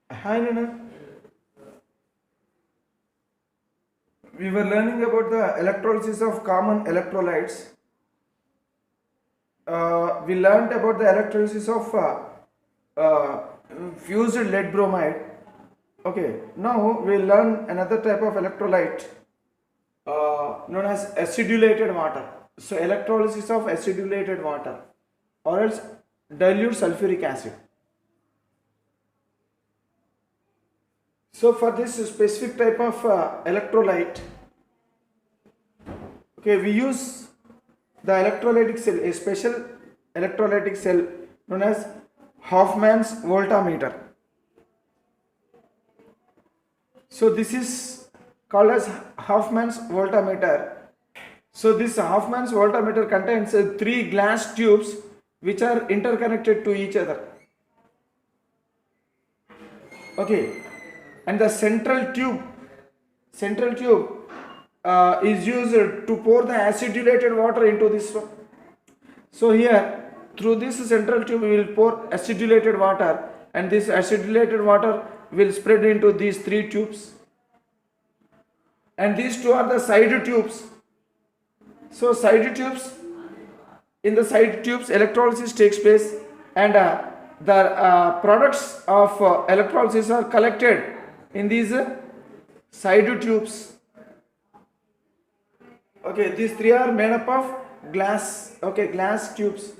Hi Nana, we were learning about the electrolysis of common electrolytes. We learned about the electrolysis of uh, fused lead bromide. Okay, now we'll learn another type of electrolyte known as acidulated water. So, electrolysis of acidulated water or else dilute sulfuric acid. So, for this specific type of electrolyte, okay, we use the electrolytic cell, a special electrolytic cell known as Hoffman's voltameter. So this is called as Hoffman's voltameter. So this Hoffman's voltameter contains three glass tubes which are interconnected to each other. Okay, and the central tube is used to pour the acidulated water into this one. So here through this central tube we will pour acidulated water, and this acidulated water will spread into these three tubes, and these two are the side tubes. So in the side tubes electrolysis takes place, and the products of electrolysis are collected in these side tubes. Okay, these three are made up of glass. Okay, glass tubes.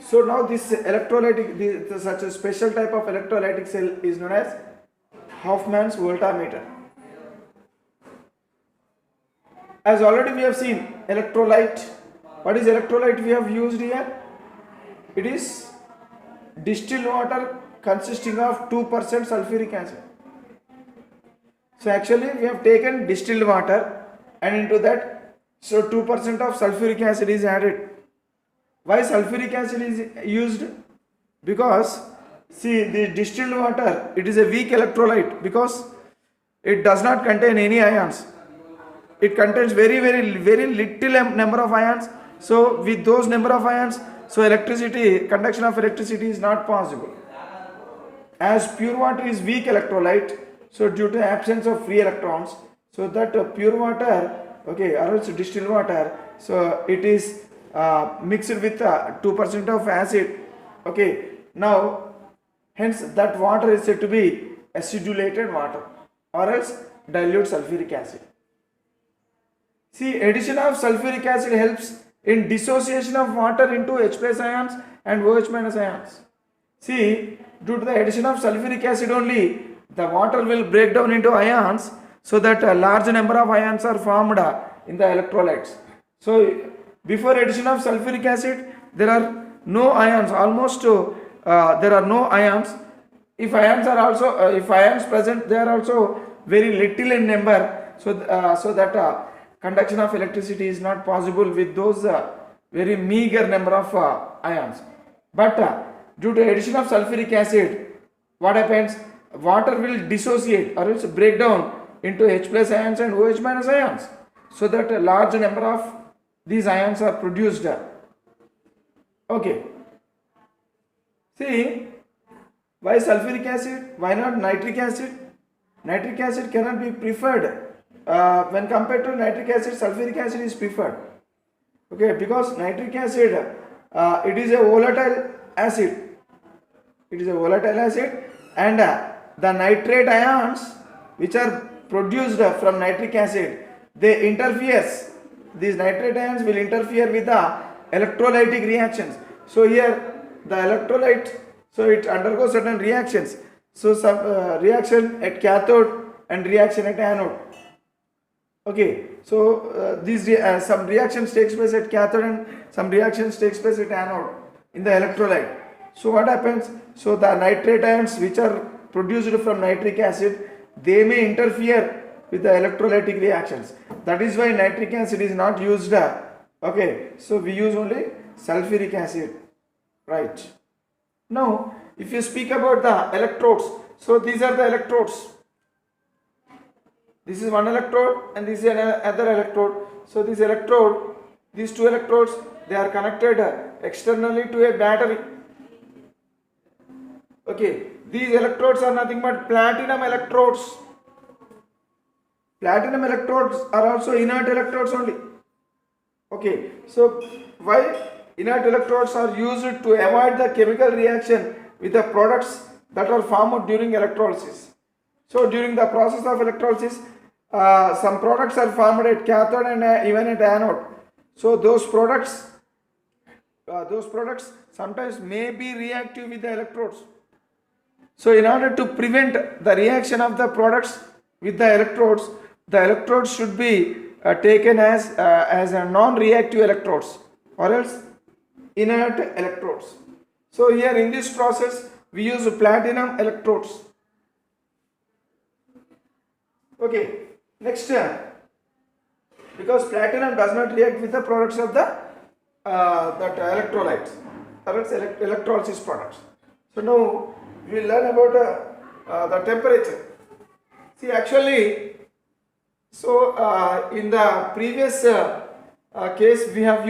So now such a special type of electrolytic cell is known as Hoffman's voltameter. As already we have seen electrolyte. What is electrolyte we have used here? It is distilled water consisting of 2% sulfuric acid. So actually we have taken distilled water, and into that, so 2% of sulfuric acid is added. Why sulfuric acid is used? Because see, the distilled water, it is a weak electrolyte because it does not contain any ions. It contains very little number of ions. So with those number of ions, so conduction of electricity is not possible. As pure water is weak electrolyte, so due to absence of free electrons, so that pure water, okay, or else distilled water, so it is mixed with 2% of acid. Okay, now hence that water is said to be acidulated water or else dilute sulfuric acid. See, addition of sulfuric acid helps in dissociation of water into H plus ions and OH minus ions. See, due to the addition of sulfuric acid only, the water will break down into ions, so that a large number of ions are formed in the electrolytes. So, before addition of sulfuric acid, there are no ions. There are no ions. If ions present, they are also very little in number. So that conduction of electricity is not possible with those very meager number of ions. But due to addition of sulfuric acid, what happens? Water will dissociate or else break down into H plus ions and OH minus ions, so that a large number of these ions are produced. Okay. See, why sulfuric acid? Why not nitric acid? Nitric acid cannot be preferred. When compared to nitric acid, sulfuric acid is preferred. Okay, because nitric acid, it is a volatile acid. And the nitrate ions which are produced from nitric acid, these nitrate ions will interfere with the electrolytic reactions. So here the electrolyte, so it undergoes certain reactions. So some reaction at cathode and reaction at anode. Okay, so some reactions takes place at cathode and some reactions takes place at anode in the electrolyte. So what happens? So the nitrate ions which are produced from nitric acid, they may interfere with the electrolytic reactions. That is why nitric acid is not used. Okay, so we use only sulfuric acid, right? Now, if you speak about the electrodes, so these are the electrodes. This is one electrode and this is another electrode. So these two electrodes, they are connected externally to a battery. Okay, these electrodes are nothing but platinum electrodes. Platinum electrodes are also inert electrodes only. Okay, so why inert electrodes are used to avoid the chemical reaction with the products that are formed during electrolysis. So during the process of electrolysis, some products are formed at cathode and even at anode. So those products sometimes may be reactive with the electrodes. So in order to prevent the reaction of the products with the electrodes should be taken as a non-reactive electrodes or else inert electrodes. So here in this process we use platinum electrodes. Okay, next because platinum does not react with the products of the that electrolytes or else electrolysis products. So now we will learn about the temperature. See, actually, so in the previous case we have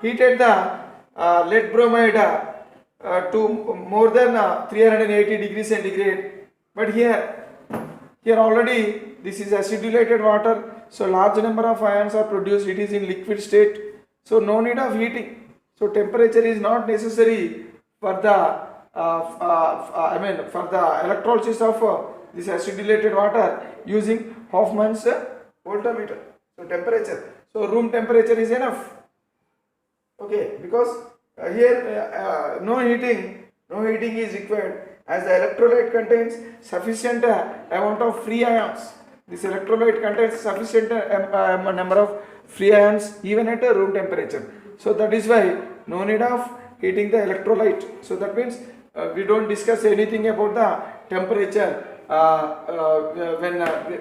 heated the lead bromide to more than 380 degrees centigrade, but here already this is acidulated water, so large number of ions are produced. It is in liquid state, so no need of heating. So temperature is not necessary for the for the electrolysis of this acidulated water using Hoffman's voltmeter. So temperature, so room temperature is enough. Okay, because here no heating is required, as the electrolyte contains sufficient amount of free ions. This electrolyte contains sufficient number of free ions even at a room temperature. So that is why no need of heating the electrolyte. So that means we don't discuss anything about the temperature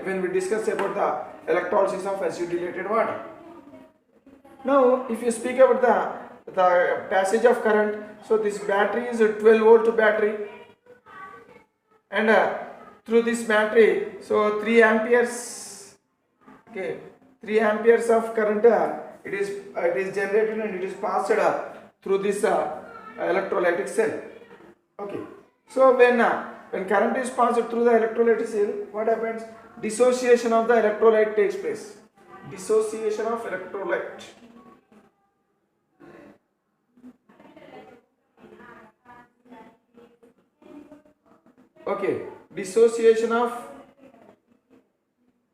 when we discuss about the electrolysis of acidulated water. Now if you speak about the passage of current, so this battery is a 12 volt battery, and through this battery, so 3 amperes, okay, 3 amperes of current it is generated and it is passed through this electrolytic cell. Okay, so when current is passed through the electrolytic cell, what happens? Dissociation of the electrolyte takes place. Dissociation of electrolyte. Okay, dissociation of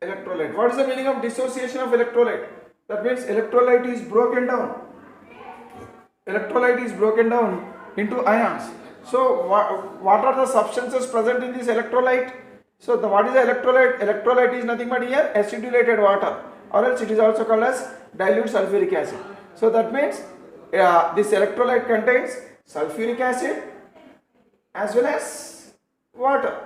electrolyte. What is the meaning of dissociation of electrolyte? That means electrolyte is broken down. Electrolyte is broken down into ions. So what are the substances present in this electrolyte? So what is the electrolyte? Electrolyte is nothing but here acidulated water, or else it is also called as dilute sulfuric acid. So that means this electrolyte contains sulfuric acid as well as water.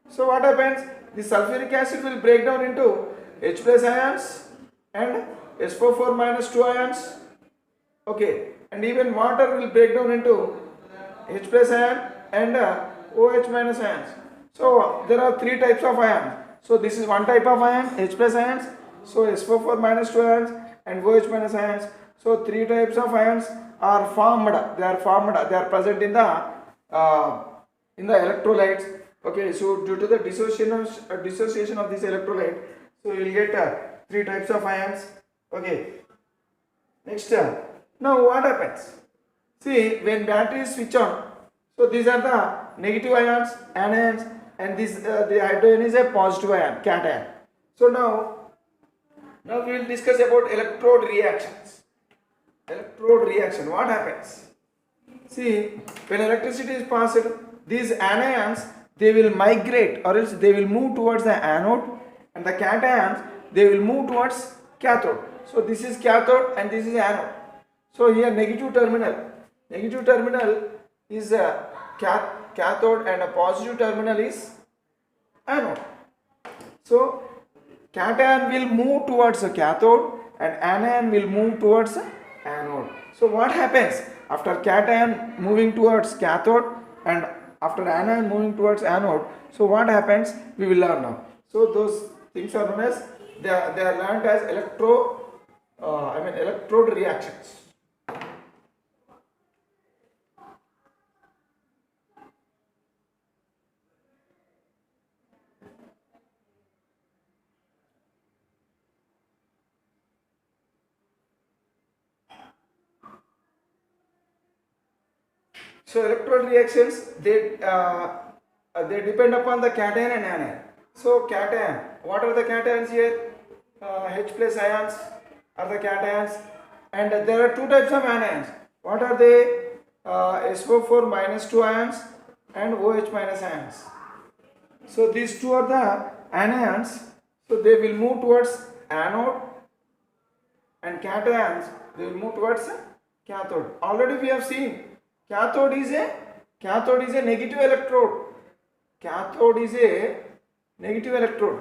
So what happens? The sulfuric acid will break down into H plus ions and SO4 minus 2 ions. Okay, and even water will break down into H plus ion and OH minus ions. So there are 3 types of ions. So this is one type of ion, H plus ions. So SO4 minus 2 ions and OH minus ions. So 3 types of ions are formed. They are present in the electrolytes. Okay, so due to the dissociation of this electrolyte, so you will get 3 types of ions. Okay, next now what happens? See, when battery is switch on, so these are the negative ions, anions, and this the hydrogen is a positive ion, cation. So now we will discuss about electrode reactions. Electrode reaction, what happens? See, when electricity is passed, these anions, they will migrate, or else they will move towards the anode, and the cations, they will move towards cathode. So this is cathode and this is anode. So here negative terminal is a cathode and a positive terminal is anode. So cation will move towards a cathode and anion will move towards a anode. So what happens after cation moving towards cathode and after anion moving towards anode? So what happens? We will learn now. So those things are known as they are learned as electrode reactions. So electrode reactions, they depend upon the cation and anion. So cation, what are the cations here? H plus ions are the cations, and there are two types of anions. What are they? SO4 minus 2 ions and OH minus ions. So these two are the anions. So they will move towards anode, and cations they will move towards cathode. Already we have seen cathode is a negative electrode. Cathode is a negative electrode.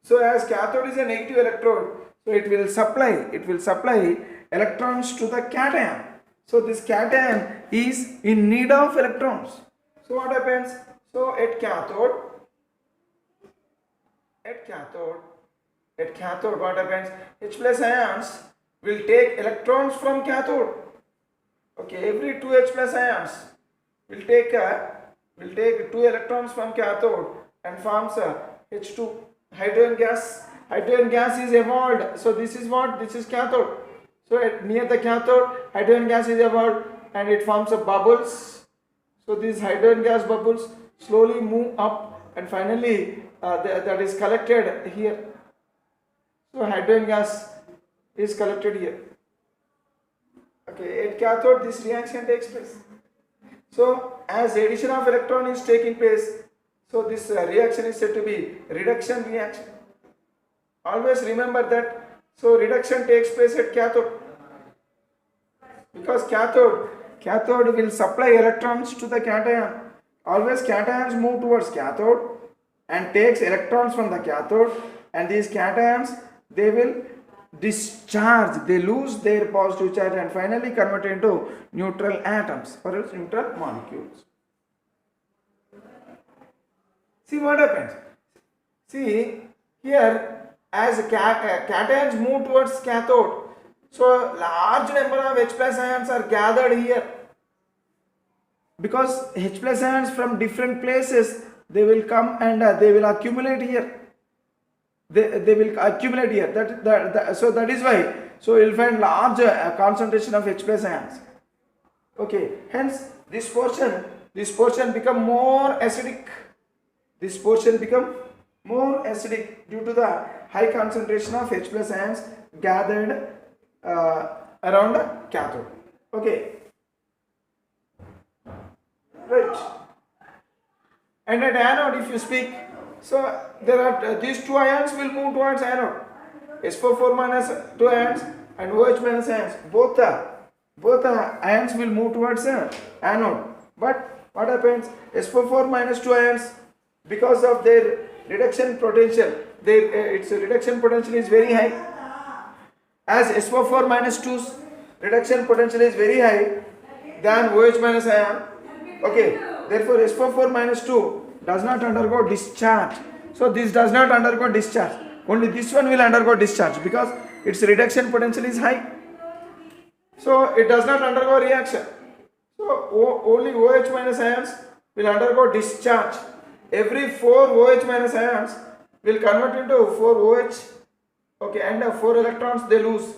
So as cathode is a negative electrode, so it will supply electrons to the cation. So this cation is in need of electrons. So what happens? So at cathode what happens? H plus ions will take electrons from cathode. Okay, every 2 H plus ions will take 2 electrons from cathode and forms a H2 hydrogen gas. Hydrogen gas is evolved. So this is what? This is cathode. So near the cathode, hydrogen gas is evolved and it forms a bubbles. So these hydrogen gas bubbles slowly move up and finally that is collected here. So hydrogen gas is collected here. Okay, at cathode this reaction takes place. So as addition of electron is taking place, so this reaction is said to be reduction reaction. Always remember that. So reduction takes place at cathode, because cathode will supply electrons to the cation. Always cations move towards cathode and takes electrons from the cathode, and these cations they will discharge, they lose their positive charge and finally convert into neutral atoms or else neutral molecules. See what happens? See here, as cations move towards cathode, so large number of H plus ions are gathered here, because H plus ions from different places they will come and they will accumulate here. They will accumulate here. So that is why. So you will find large concentration of H plus ions. Okay. Hence this portion become more acidic. This portion become more acidic due to the high concentration of H plus ions gathered around the cathode. Okay. Right. And at anode, if you speak, so there are these two ions will move towards anode. SO4 minus 2 ions and OH minus ions. Both the ions will move towards anode. But what happens? SO4 minus 2 ions, because of their reduction potential, its reduction potential is very high. As SO4 minus 2's reduction potential is very high than OH minus ion. Okay. Therefore, SO4 minus 2 does not undergo discharge. So this does not undergo discharge. Only this one will undergo discharge because its reduction potential is high. So it does not undergo reaction. So only OH minus ions will undergo discharge. Every 4 OH minus ions will convert into 4 OH. Okay, and 4 electrons they lose.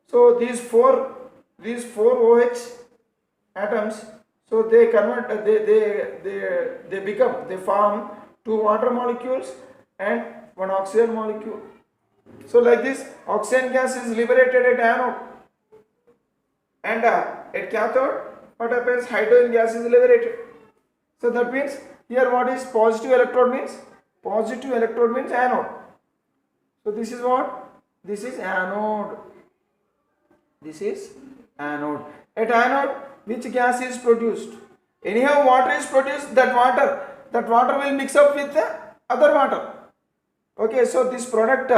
So these four OH atoms, so they convert, they form 2 water molecules and 1 oxygen molecule. So like this, oxygen gas is liberated at anode, and at cathode, what happens? Hydrogen gas is liberated. So that means here what is positive electrode means? Positive electrode means anode. So this is what? This is anode. This is anode. At anode, which gas is produced? Anyhow, water is produced. That water will mix up with the other water. Okay, so this product,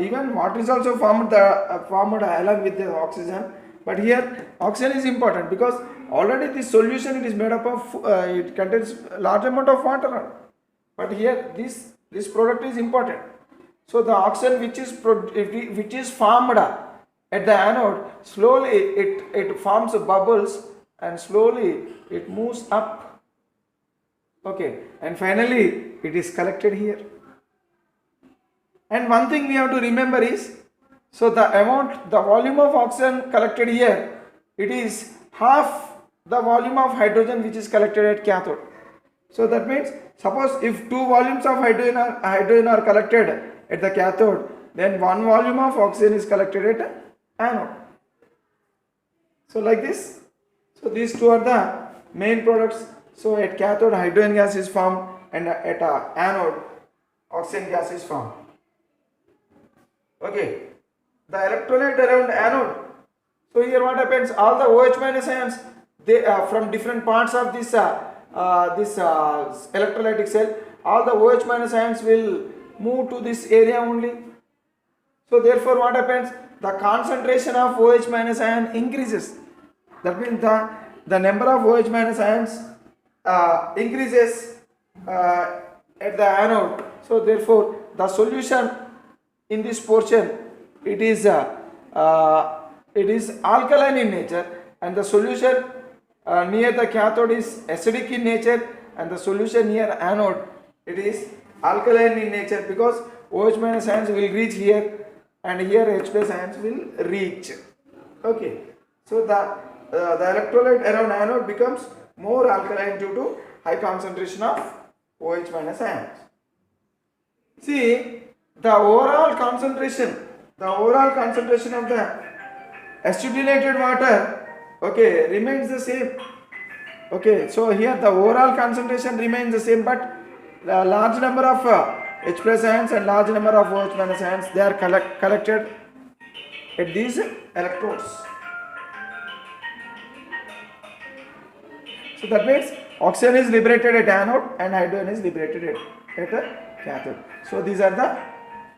even water is also formed along with the oxygen. But here, oxygen is important because already this solution it is made up of, it contains large amount of water. But here, this product is important. So the oxygen which is formed at the anode, slowly it forms bubbles and slowly it moves up. Okay, and finally it is collected here. And one thing we have to remember is, so the volume of oxygen collected here, it is half the volume of hydrogen which is collected at cathode. So that means suppose if two volumes of hydrogen are collected at the cathode, then one volume of oxygen is collected at anode. So like this. So these two are the main products. So at cathode hydrogen gas is formed, and at anode oxygen gas is formed. Okay. The electrolyte around anode. So here what happens? All the OH minus ions, they from different parts of this electrolytic cell, all the OH minus ions will move to this area only. So therefore what happens? The concentration of OH minus ion increases. That means the number of OH minus ions increases at the anode. So therefore the solution in this portion, it is alkaline in nature, and the solution near the cathode is acidic in nature, and the solution near anode, it is alkaline in nature, because OH minus ions will reach here and here H plus ions will reach. Okay, so the electrolyte around anode becomes more alkaline due to high concentration of OH minus ions. See, the overall concentration of the acidulated water, okay, remains the same. Okay, so here the overall concentration remains the same, but the large number of H plus ions and large number of OH minus ions, they are collected at these electrodes. So that means oxygen is liberated at anode and hydrogen is liberated at a cathode. So these are the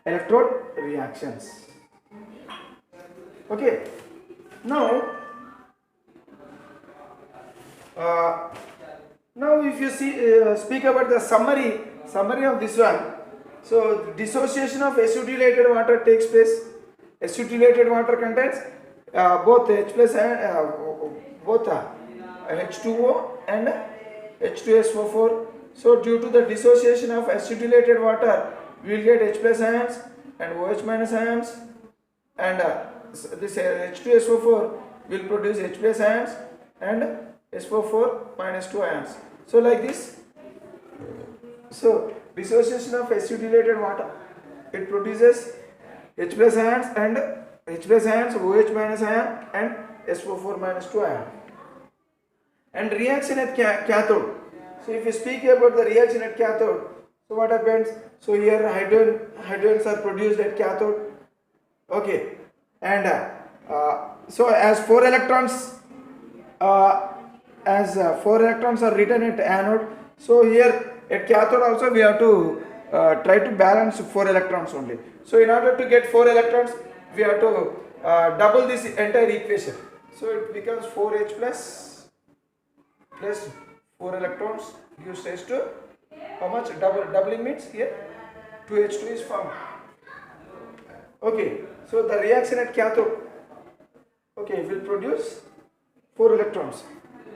electrode reactions. Okay. Now if you speak about the summary of this one. So dissociation of acidulated water takes place. Acidulated water contains both H plus and H2O and H2SO4. So due to the dissociation of acidulated water, we will get H plus ions and OH minus ions, and this H2SO4 will produce H plus ions and SO4 minus 2 ions. So like this. So dissociation of acidulated water, it produces H plus ions, OH minus ion, and SO4 minus 2 ion. And reaction at cathode. So if you speak about the reaction at cathode, so what happens? So here hydrogens are produced at cathode. Okay, and so as 4 electrons are written at anode, so here at cathode also we have to try to balance 4 electrons only. So in order to get 4 electrons, we have to double this entire equation. So it becomes 4H plus 4 electrons gives rise to how much? Doubling means here 2H2 is formed. Okay, so the reaction at cathode, okay, will produce 4 electrons.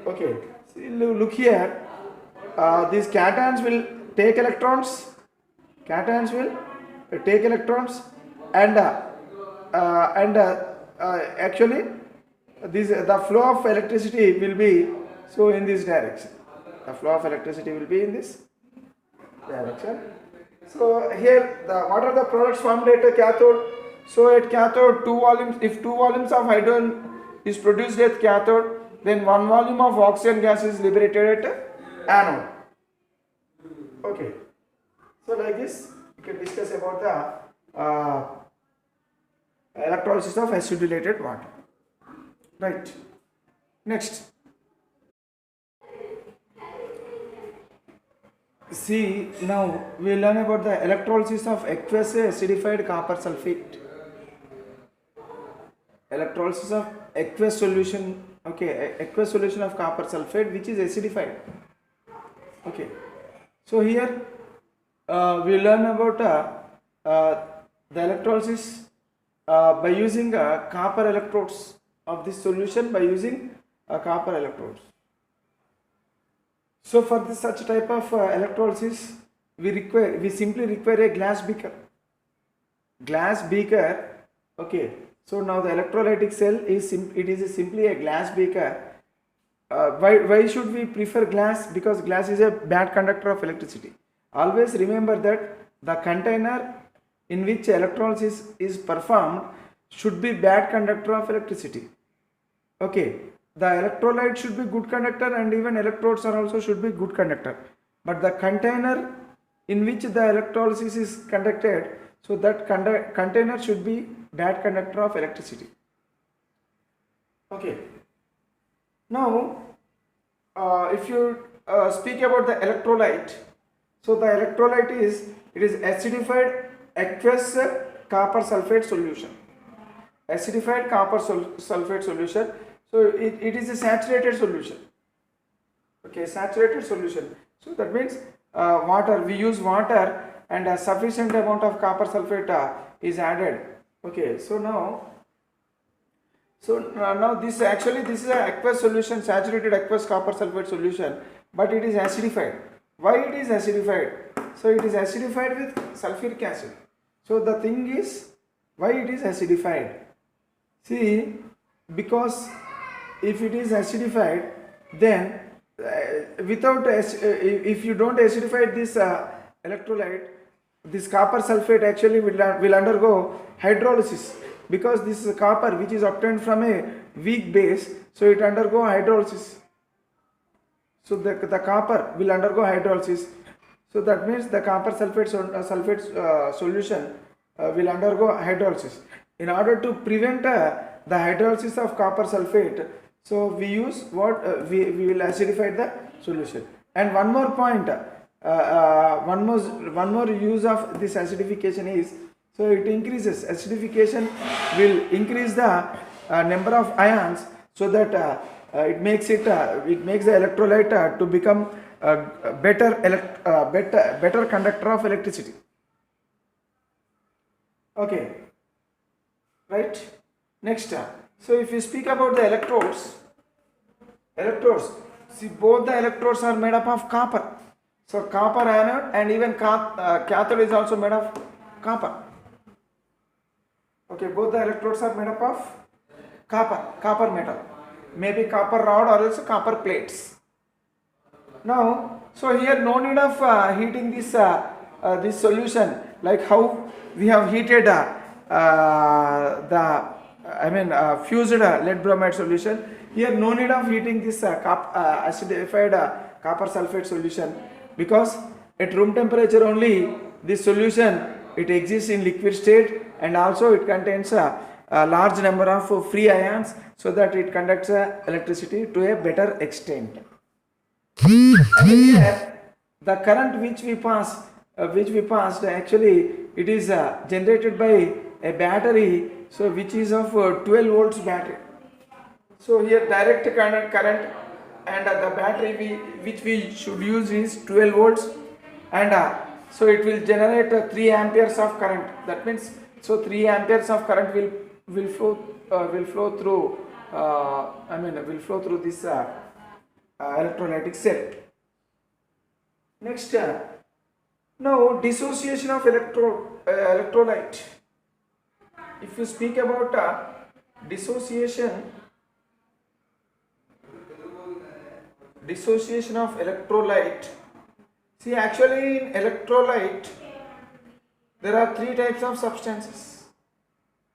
Okay, so look here, these cations will take electrons, and actually the flow of electricity will be so in this direction. The flow of electricity will be in this direction. So here what are the products formed at a cathode? So at cathode, if 2 volumes of hydrogen is produced at cathode, then 1 volume of oxygen gas is liberated at anode. Okay. So like this, we can discuss about the electrolysis of acidulated water. Right. Next. See, now we will learn about the electrolysis of aqueous acidified copper sulfate. Electrolysis of aqueous solution, okay, aqueous solution of copper sulfate which is acidified. Okay, so here we learn about the electrolysis by using copper electrodes of this solution, by using copper electrodes. So for this such type of electrolysis, we simply require a glass beaker. Okay. So now the electrolytic cell is simply a glass beaker, why should we prefer glass? Because glass is a bad conductor of electricity. Always remember that the container in which electrolysis is performed should be bad conductor of electricity. Okay, the electrolyte should be good conductor, and even electrodes are also should be good conductor, but the container in which the electrolysis is conducted, so that container should be bad conductor of electricity. Okay, now if you speak about the electrolyte, so the electrolyte is, it is acidified aqueous copper sulfate solution. Acidified copper sulfate solution. So it is a saturated solution. Okay, saturated solution. So that means water, we use water, and a sufficient amount of copper sulfate is added. Okay, so now this actually, this is an aqueous solution, saturated aqueous copper sulfate solution, but it is acidified. Why it is acidified? So it is acidified with sulfuric acid. So the thing is, why it is acidified? See, because if it is acidified, then if you don't acidify this electrolyte, this copper sulfate actually will undergo hydrolysis, because this is a copper which is obtained from a weak base, so it undergo hydrolysis. So the copper will undergo hydrolysis. So that means the copper sulfate solution will undergo hydrolysis. In order to prevent the hydrolysis of copper sulfate, so we use what we will acidify the solution. And one more point, one more use of this acidification is, so it increases, acidification will increase the number of ions, so that it makes the electrolyte to become better conductor of electricity. Okay, right? Next, so if you speak about the electrodes, see, both the electrodes are made up of copper. So copper anode, and even cathode is also made of copper. Okay, both the electrodes are made up of copper metal, maybe copper rod or else copper plates. Now, so here no need of heating this solution, like how we have heated fused lead bromide solution. Here no need of heating this acidified copper sulfate solution, because at room temperature only this solution, it exists in liquid state, and also it contains a large number of free ions, so that it conducts electricity to a better extent. And here the current which we passed actually, it is generated by a battery, so which is of 12 volts battery. So here direct current, and the battery which we should use is 12 volts, and so it will generate 3 amperes of current. That means, so 3 amperes of current will flow through this electrolytic cell. Next, now dissociation of electrolyte. If you speak about dissociation of electrolyte, see, actually in electrolyte there are 3 types of substances.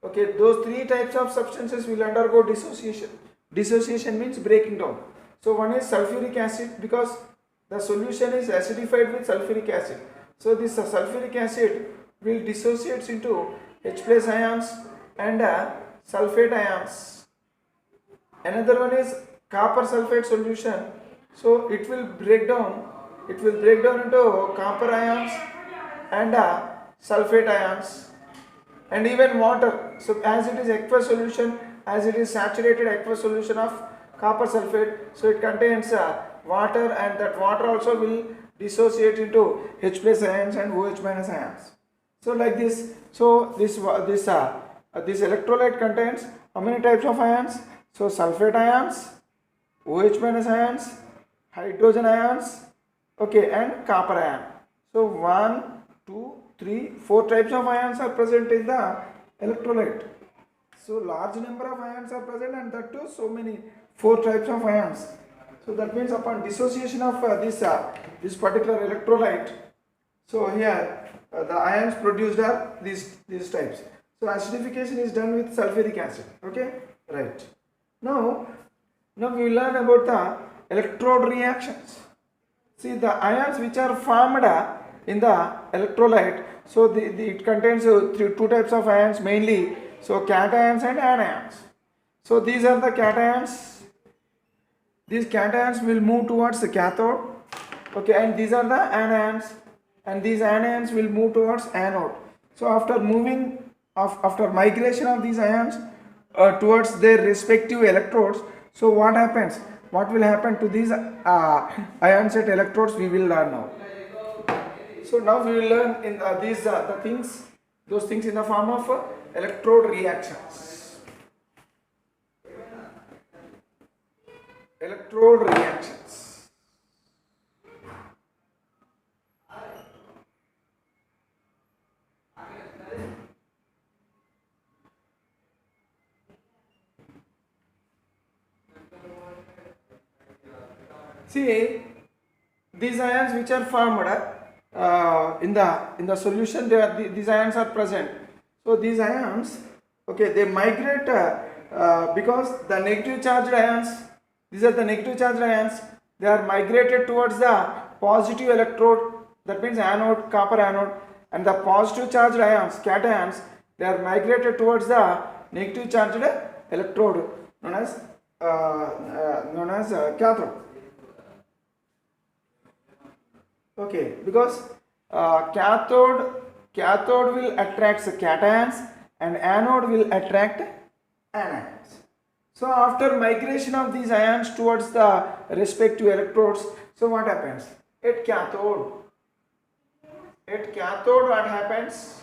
Okay, those 3 types of substances will undergo dissociation. Dissociation means breaking down. So one is sulfuric acid, because the solution is acidified with sulfuric acid. So this sulfuric acid will dissociate into H plus ions and sulfate ions. Another one is copper sulfate solution. So it will break down into copper ions and sulfate ions, and even water. So as it is aqueous solution, as it is saturated aqueous solution of copper sulfate, so it contains water, and that water also will dissociate into H plus ions and OH minus ions. So like this, so this electrolyte contains how many types of ions? So sulfate ions, OH minus ions, hydrogen ions, okay, and copper ion. So 1, 2, 3, 4 types of ions are present in the electrolyte. So large number of ions are present, and that too so many 4 types of ions. So that means upon dissociation of this particular electrolyte, so here the ions produced are these types. So acidification is done with sulfuric acid. Okay, right. Now we will learn about the electrode reactions. See, the ions which are formed in the electrolyte, so it contains two types of ions mainly. So cations and anions. So these are the cations. These cations will move towards the cathode. Okay, and these are the anions, and these anions will move towards anode. So after migration of these ions towards their respective electrodes, so what happens? What will happen to these ion set electrodes? We will learn now. So now we will learn in those things in the form of electrode reactions. Electrode reactions. See, these ions which are formed in the solution, these ions are present. So these ions, okay, they migrate because the negative charged ions, these are the negative charged ions, they are migrated towards the positive electrode, that means anode, copper anode, and the positive charged ions, cations, they are migrated towards the negative charged electrode known as cathode. Okay, because cathode will attract the cations and anode will attract anions. So after migration of these ions towards the respective electrodes, so what happens? At cathode what happens?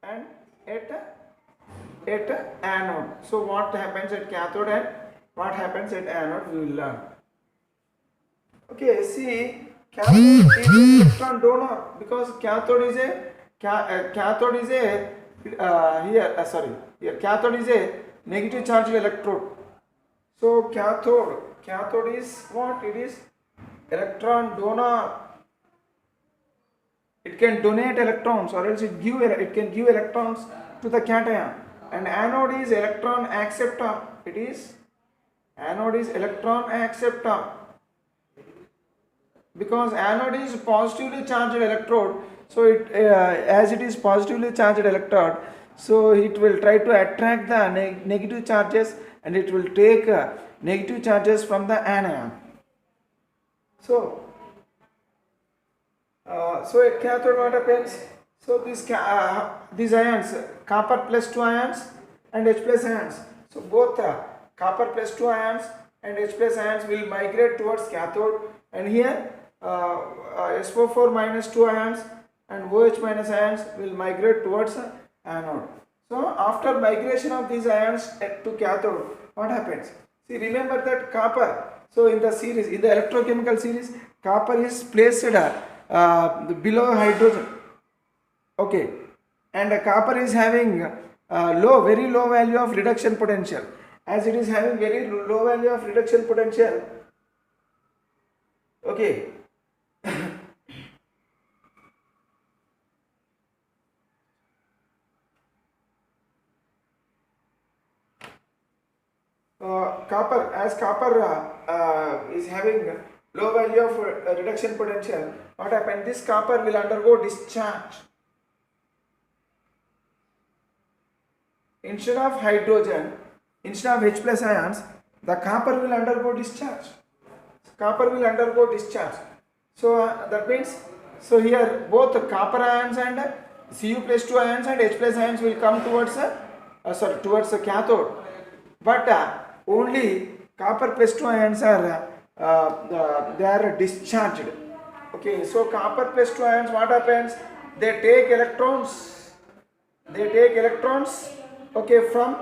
And at anode. So what happens at cathode and what happens at anode, we will learn. Okay, see, cathode is an electron donor because cathode is a cathode is a negative charged electrode. So cathode is what? It is electron donor. It can donate electrons or else it can give electrons to the cation. And anode is electron acceptor. Anode is electron acceptor. Because anode is positively charged electrode, so as it is positively charged electrode, so it will try to attract the negative charges and it will take negative charges from the anion. So at cathode what happens? So these ions, copper plus 2 ions and H plus ions. So both copper plus 2 ions and H plus ions will migrate towards cathode, and here SO4 minus 2 ions and OH minus ions will migrate towards anode. So after migration of these ions to cathode, what happens? See, remember that copper, so in the electrochemical series, copper is placed below hydrogen. Okay, and copper is having very low value of reduction potential. As it is having very low value of reduction potential, okay, copper is having low value of reduction potential, what happens? This copper will undergo discharge. Instead of hydrogen, instead of H plus ions, the copper will undergo discharge. So that means, so here both the copper ions and Cu plus 2 ions and H plus ions will come towards the cathode, but only copper plus 2 ions are they are discharged. Okay, so copper plus 2 ions, what happens? They take electrons. Okay, from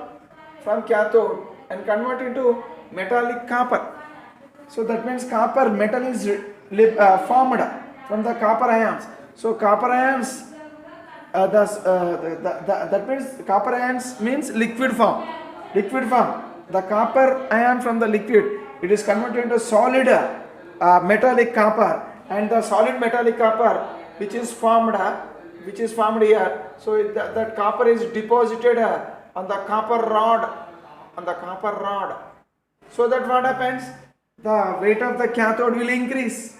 cathode and convert into metallic copper. So that means copper metal is formed from the copper ions. So copper ions, that means copper ions means liquid form. The copper ion from the liquid it is converted into solid metallic copper, and the solid metallic copper which is formed here. So that copper is deposited on the copper rod. So that what happens? The weight of the cathode will increase.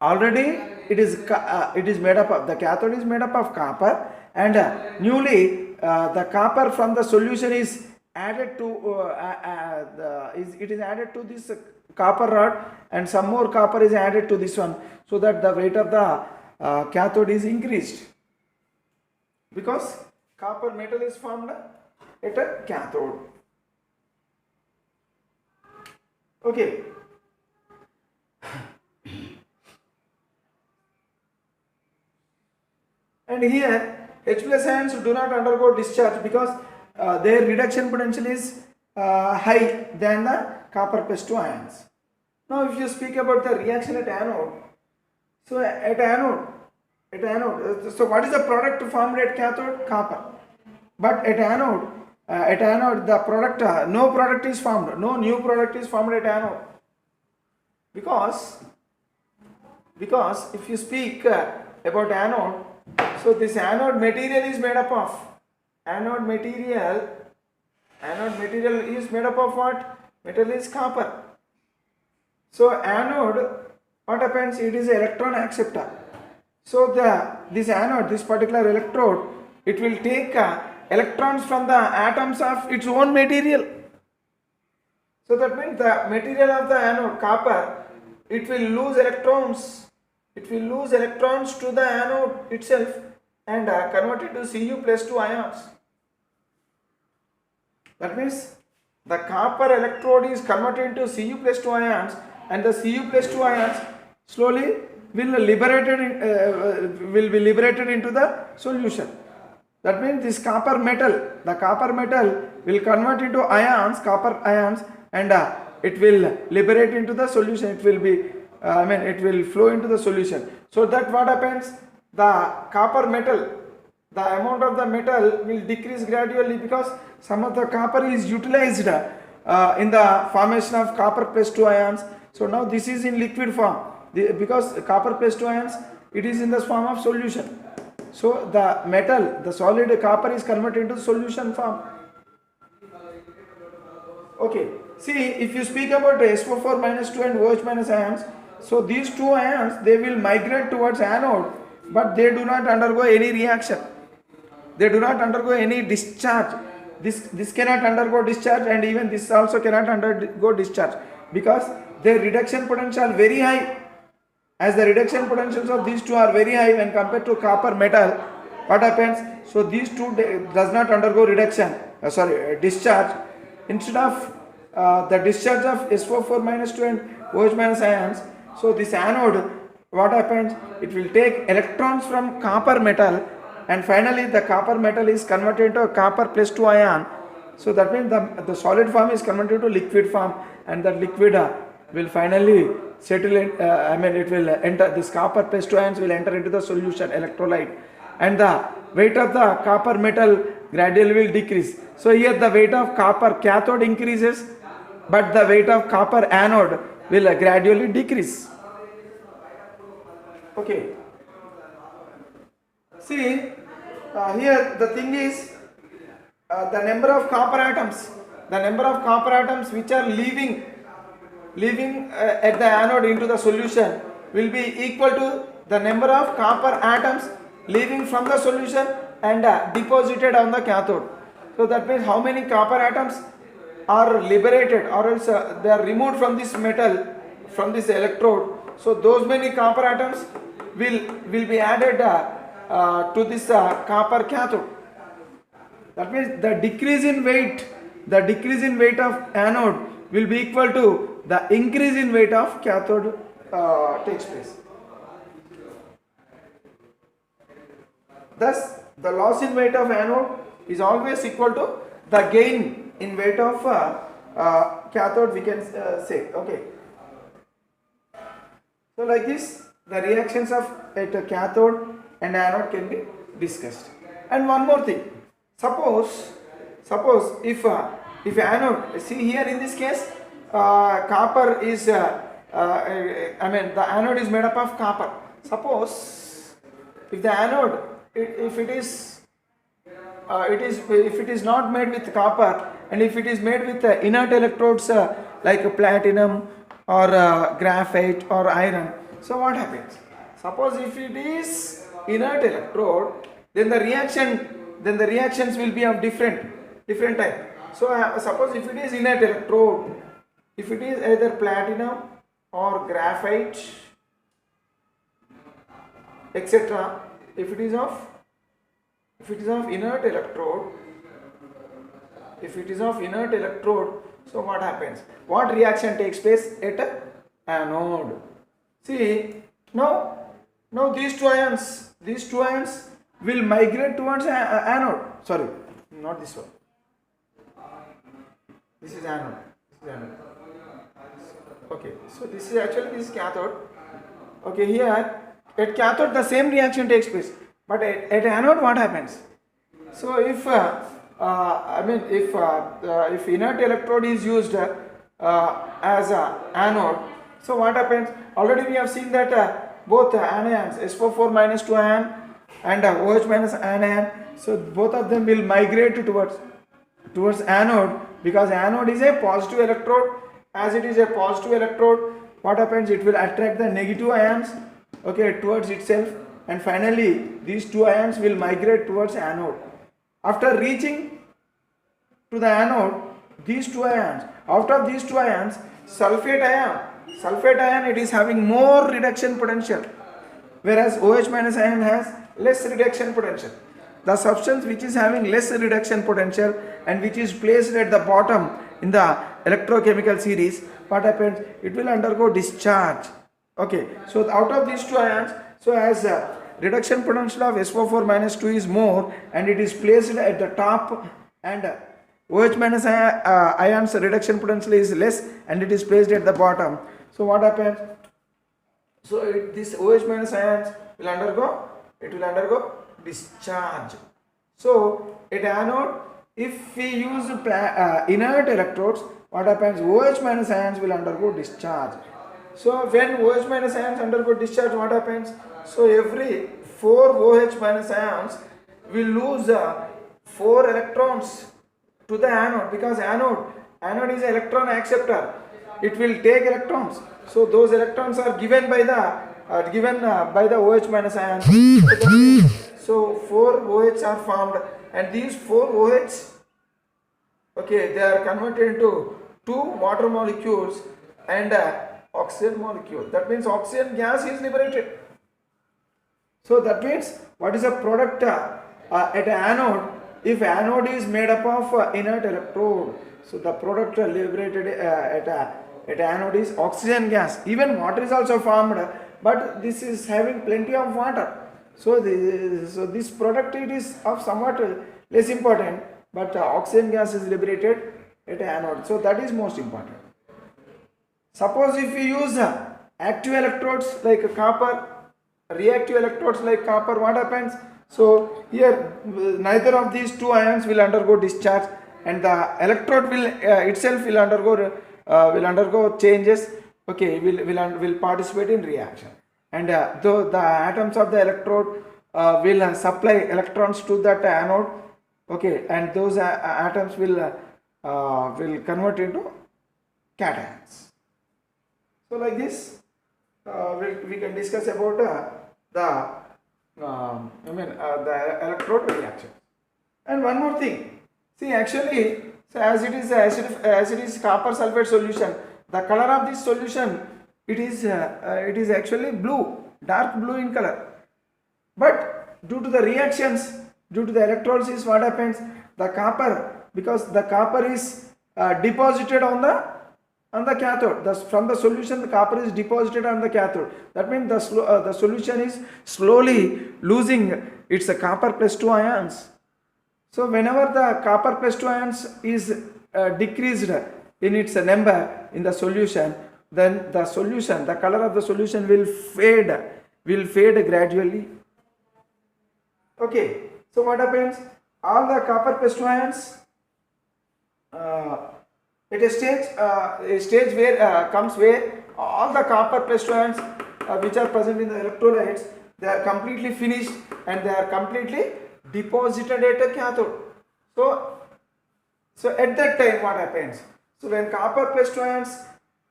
Already it is made up of, the cathode is made up of copper, and newly the copper from the solution is added to it is added to this copper rod, and some more copper is added to this one, so that the weight of the cathode is increased, because copper metal is formed at a cathode. Okay. And here H plus ions do not undergo discharge because their reduction potential is high than the copper plus 2 ions. Now if you speak about the reaction at anode, so at anode, so what is the product formed at cathode? Copper. But at anode the product, no product is formed, no new product is formed at anode, because if you speak about anode, so this anode material is made up of, anode material is made up of what? Metal is copper. So anode, what happens? It is an electron acceptor. So this anode, this particular electrode, it will take electrons from the atoms of its own material. So that means the material of the anode, copper, it will lose electrons. It will lose electrons to the anode itself and convert it to Cu plus 2 ions. That means the copper electrode is converted into Cu plus 2 ions, and the Cu plus 2 ions slowly will be liberated into the solution. That means this copper metal, the copper metal will convert into ions, copper ions, and it will liberate into the solution. It will be, it will flow into the solution. So that what happens? The copper metal, the amount of the metal will decrease gradually, because some of the copper is utilized in the formation of copper plus 2 ions. So now this is in liquid form, because copper plus 2 ions, it is in the form of solution. So the metal, the solid copper is converted into solution form. Okay, see, if you speak about SO4 minus 2 and OH minus ions, so these two ions, they will migrate towards anode, but they do not undergo any reaction. They do not undergo any discharge. This cannot undergo discharge, and even this also cannot undergo discharge, because their reduction potential very high. As the reduction potentials of these two are very high when compared to copper metal, what happens? So these two does not undergo discharge. Instead of the discharge of SO4 minus 2 and OH minus ions, so this anode, what happens? It will take electrons from copper metal, and finally the copper metal is converted into a copper plus 2 ion. So that means the solid form is converted to liquid form, and that liquid will finally settle in, it will enter, this copper plus 2 ions will enter into the solution, electrolyte, and the weight of the copper metal gradually will decrease. So here the weight of copper cathode increases, but the weight of copper anode will gradually decrease. Okay. See, here the thing is, the number of copper atoms which are leaving at the anode into the solution will be equal to the number of copper atoms leaving from the solution and deposited on the cathode. So that means how many copper atoms are liberated, or else they are removed from this metal, from this electrode. So those many copper atoms will be added to this copper cathode. That means the decrease in weight of anode will be equal to the increase in weight of cathode takes place. Thus, the loss in weight of anode is always equal to the gain in weight of cathode, we can say. Okay. So like this, the reactions of at a cathode and anode can be discussed. And one more thing, suppose if anode, see here in this case, copper is I mean the anode is made up of copper. Suppose if the anode if it is not made with copper, and if it is made with inert electrodes like platinum or graphite or iron, so what happens? Suppose if it is inert electrode, then the reactions will be of different type. So suppose if it is inert electrode, if it is either platinum or graphite, etc., if it is of inert electrode, so what happens? What reaction takes place at anode? See, now these two ions will migrate towards anode. Sorry, not this one. This is anode. Okay, so this is cathode. Okay, here at cathode the same reaction takes place, but at anode what happens? So if if inert electrode is used as a anode, so what happens? Already we have seen that both anions, SO4 minus 2 ion and OH minus anion, so both of them will migrate towards anode, because anode is a positive electrode. As it is a positive electrode, what happens? It will attract the negative ions, okay, towards itself, and finally these two ions will migrate towards anode. After reaching to the anode, these two ions, out of these two ions, sulfate ion, it is having more reduction potential, whereas OH minus ion has less reduction potential. The substance which is having less reduction potential and which is placed at the bottom in the electrochemical series, what happens? It will undergo discharge. Okay, so out of these two ions, so as reduction potential of SO4 minus 2 is more and it is placed at the top, and OH minus ions reduction potential is less and it is placed at the bottom. So what happens? So this OH minus ions will undergo discharge. So at anode, if we use inert electrodes, what happens? OH minus ions will undergo discharge. So when OH minus ions undergo discharge, what happens? So every 4 OH minus ions will lose 4 electrons to the anode, because anode is an electron acceptor. It will take electrons. So those electrons are given by the OH minus ions. So 4 OH are formed, and these 4 OH, okay, they are converted into 2 water molecules and oxygen molecule. That means oxygen gas is liberated. So that means what is a product at anode? If anode is made up of inert electrode, so the product liberated at anode is oxygen gas. Even water is also formed, but this is having plenty of water. So this product, it is of somewhat less important, but oxygen gas is liberated at anode. So that is most important. Suppose if we use active electrodes like copper, reactive electrodes like copper, what happens? So here neither of these two ions will undergo discharge, and the electrode will itself will undergo changes. Okay, will participate in reaction, and though the atoms of the electrode will supply electrons to that anode. Okay, and those atoms will convert into cations. So like this, we can discuss about the electrode reaction. And one more thing, see, actually, so as it is copper sulfate solution, the color of this solution, it is actually blue, dark blue in color. But due to the reactions, due to the electrolysis, what happens? The copper, because the copper is deposited on the cathode. From the solution, the copper is deposited on the cathode. That means the solution is slowly losing its copper plus 2 ions. So whenever the copper plus 2 ions is decreased in its number in the solution, then the color of the solution will fade gradually. Okay, so what happens? All the copper plus 2 ions at a stage where comes where all the copper plus 2 ions which are present in the electrolytes, they are completely finished and they are completely deposited at a cathode. So at that time what happens? So when copper plus 2 ions,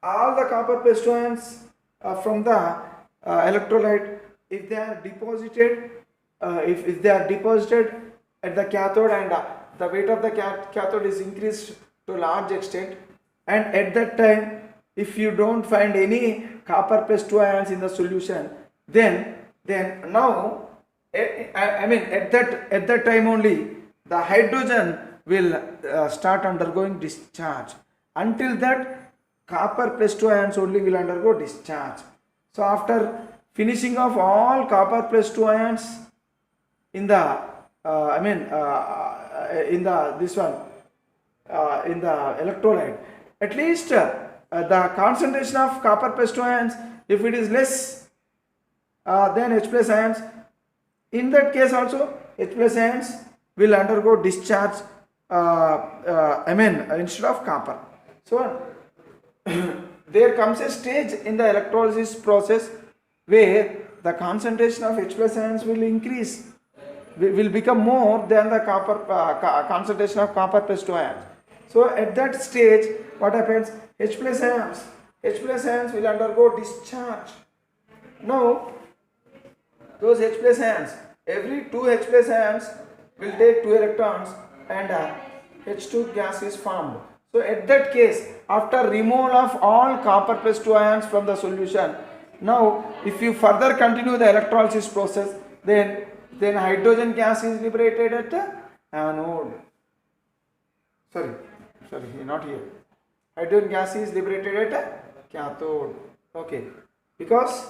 all the copper plus 2 ions from the electrolyte, if they are deposited, if they are deposited at the cathode, and the weight of the cathode is increased to a large extent, and at that time if you don't find any copper plus 2 ions in the solution, then now I mean at that time only the hydrogen will start undergoing discharge. Until that, copper plus 2 ions only will undergo discharge. So after finishing of all copper plus 2 ions in the in the this one in the electrolyte, at least the concentration of copper plus 2 ions, if it is less than H plus ions, in that case also H plus ions will undergo discharge instead of copper. So there comes a stage in the electrolysis process where the concentration of H plus ions will increase, will become more than the copper concentration of copper plus 2 ions. So at that stage what happens? H plus ions will undergo discharge. Now those H plus ions, every 2 H plus ions will take 2 electrons and H2 gas is formed. So at that case, after removal of all copper plus 2 ions from the solution, now if you further continue the electrolysis process, then hydrogen gas is liberated at the anode. Sorry, not here. Hydrogen gas is liberated at a cathode. Okay, because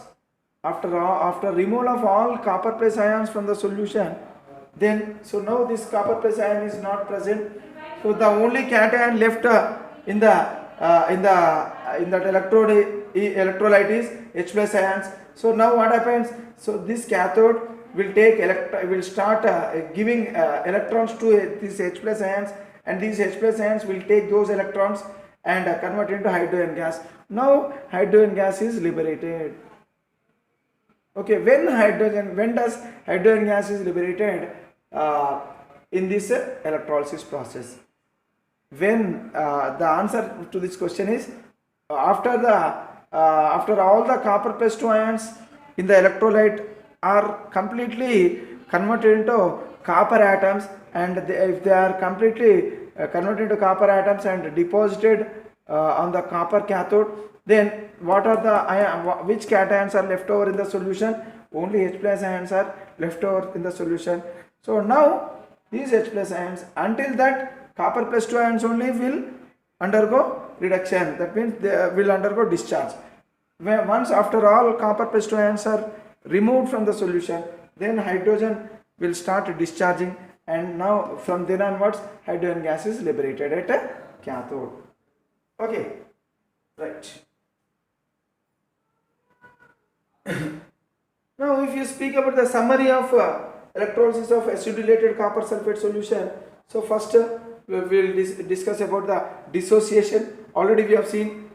after removal of all copper plus ions from the solution, then so now this copper plus ion is not present. So the only cation left in that electrolyte is H plus ions. So now what happens? So this cathode will take will start giving electrons to these H plus ions, and these H plus ions will take those electrons and convert into hydrogen gas. Now hydrogen gas is liberated. Okay, when does hydrogen gas is liberated in this electrolysis process? When the answer to this question is after all the copper plus 2 ions in the electrolyte are completely converted into copper atoms, and if they are completely converted into copper atoms and deposited on the copper cathode, then what are the which cations are left over in the solution? Only H plus ions are left over in the solution. So now these H plus ions, until that copper plus 2 ions only will undergo reduction, that means they will undergo discharge. Once after all copper plus 2 ions are removed from the solution, then hydrogen will start discharging, and now from then onwards hydrogen gas is liberated at a cathode. Okay, right. Now if you speak about the summary of electrolysis of acidulated copper sulfate solution, so first we will discuss about the dissociation. Already we have seen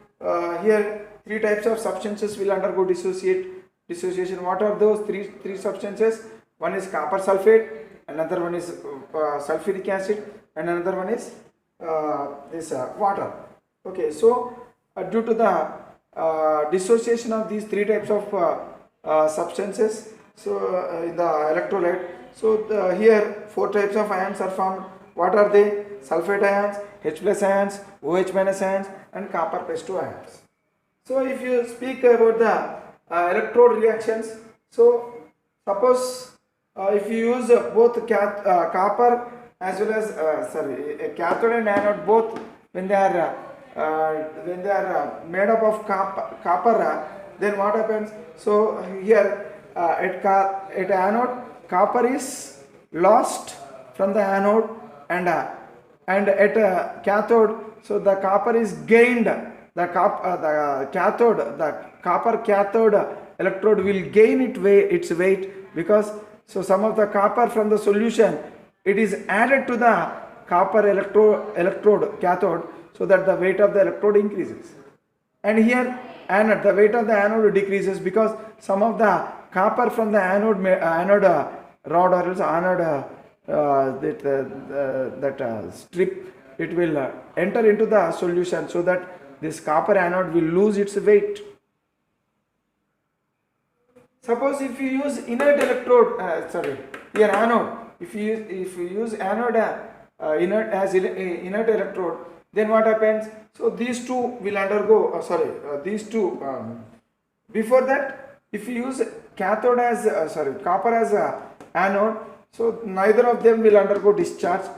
here 3 types of substances will undergo dissociation. What are those three substances? One is copper sulfate, another one is sulfuric acid, and another one is water. Okay, so due to the dissociation of these 3 types of substances, so in the electrolyte, so here 4 types of ions are formed. What are they? Sulfate ions, H plus ions, OH minus ions, and copper plus 2 ions. So if you speak about the electrode reactions, so suppose if you use both copper as well as cathode and anode, both when they are made up of copper, then what happens? So here at anode, copper is lost from the anode, and at cathode, so the copper is gained. The copper cathode electrode will gain its weight, because so some of the copper from the solution, it is added to the copper electrode cathode. So so that the weight of the electrode increases. And here anode, the weight of the anode decreases because some of the copper from the anode rod or else anode strip, it will enter into the solution, so that this copper anode will lose its weight. Suppose if you use inert electrode, here anode, if you use anode inert as inert electrode, then what happens? So these two will undergo, before that, if you use cathode as, copper as anode, so neither of them will undergo discharge.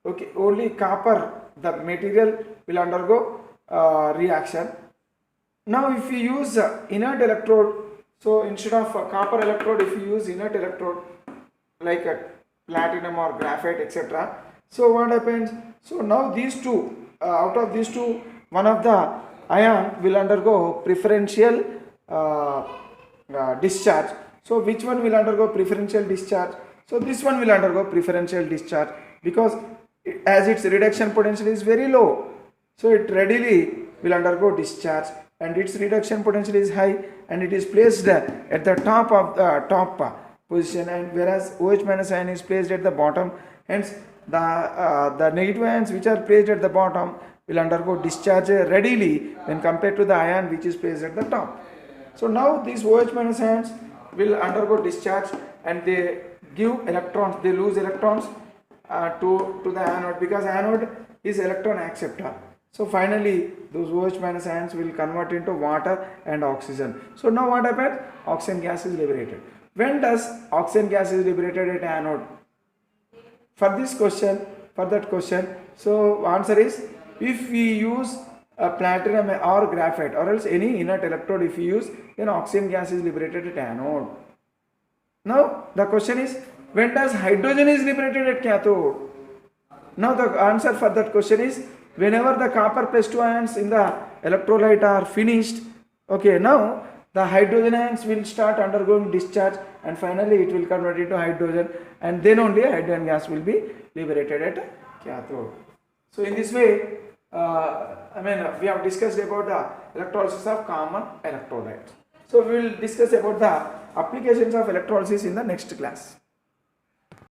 Okay, only copper, the material, will undergo reaction. Now if you use inert electrode, so instead of copper electrode, if you use inert electrode like a platinum or graphite, etc. So what happens? So now these two, out of these two, one of the ion will undergo preferential discharge. So which one will undergo preferential discharge? So this one will undergo preferential discharge because as its reduction potential is very low, so it readily will undergo discharge, and its reduction potential is high, and it is placed at the top of the top position, and whereas OH minus ion is placed at the bottom. Hence the negative ions which are placed at the bottom will undergo discharge readily when compared to the ion which is placed at the top. So now these OH minus ions will undergo discharge, and they give electrons, they lose electrons to the anode, because anode is electron acceptor. So finally those OH minus ions will convert into water and oxygen. So now what happens? Oxygen gas is liberated. When does oxygen gas is liberated at anode? For this question, for that question, so answer is, if we use a platinum or graphite or else any inert electrode, if we use, then oxygen gas is liberated at anode. Now the question is, when does hydrogen is liberated at cathode? Now the answer for that question is, whenever the copper plus 2 ions in the electrolyte are finished, okay, now the hydrogen ions will start undergoing discharge, and finally it will convert into hydrogen, and then only hydrogen gas will be liberated at cathode. So in this way, we have discussed about the electrolysis of common electrolytes. So we will discuss about the applications of electrolysis in the next class.